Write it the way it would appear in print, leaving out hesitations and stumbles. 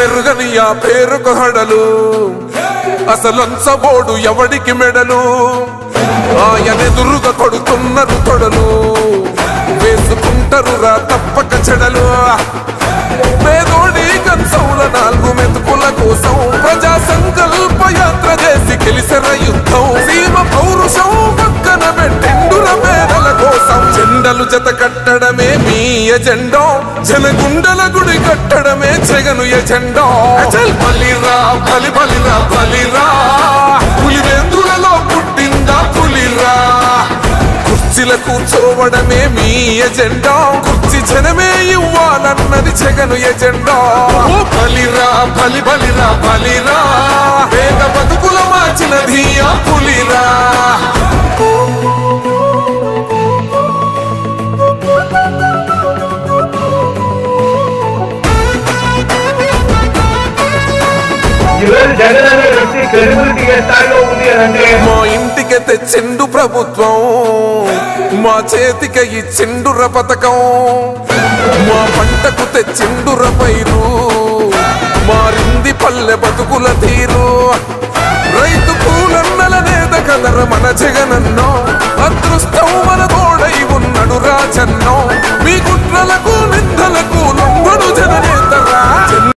ఎరుగని ఆ పేరుకు హడలు అసలంచబోడు ఎవడికి మెడలు ఆయనెదురుగా కొడుతున్నారు తొడలు వేసుకుంటారు రా తప్పక చెడలు పేదోడి కంచౌల 4 మెతుకుల కోసం ప్రజా సంకల్ప యాత్ర చేసి గెలిసిన యుద్ధం సీమ పౌరుషం పక్కన పెట్టిండుర పేదల కోసం జెండలు జత కట్టడమే మీ ఎజెండా జనగుండల గుడి కట్టడమే జగను ఎజెండా బలిరా బలి బలిరా బలిరా పులివెందులలో పుట్టిందా పులిరా కుర్చీల కూర్చోవడమే మీ ఎజెండా కుర్చీ జనమే ఇవ్వాలన్నది జగను ఎజెండా బలిరా బలి బలిరా బలిరా పేద బతుకుల మార్చినది ఆ పులిరా మా ఇంటికి తెచ్చిండు ప్రభుత్వం మా చేతికి ఇచ్చిండుర పథకం మా పంటకు తెచ్చిండుర పైరు మారింది పల్లె బతుకుల తీరు రైతు కూలన్నల నేత కదర మన జగనన్నో అదృష్టం మన తోడై ఉన్నడు రాజన్నో మీ కుట్రలకు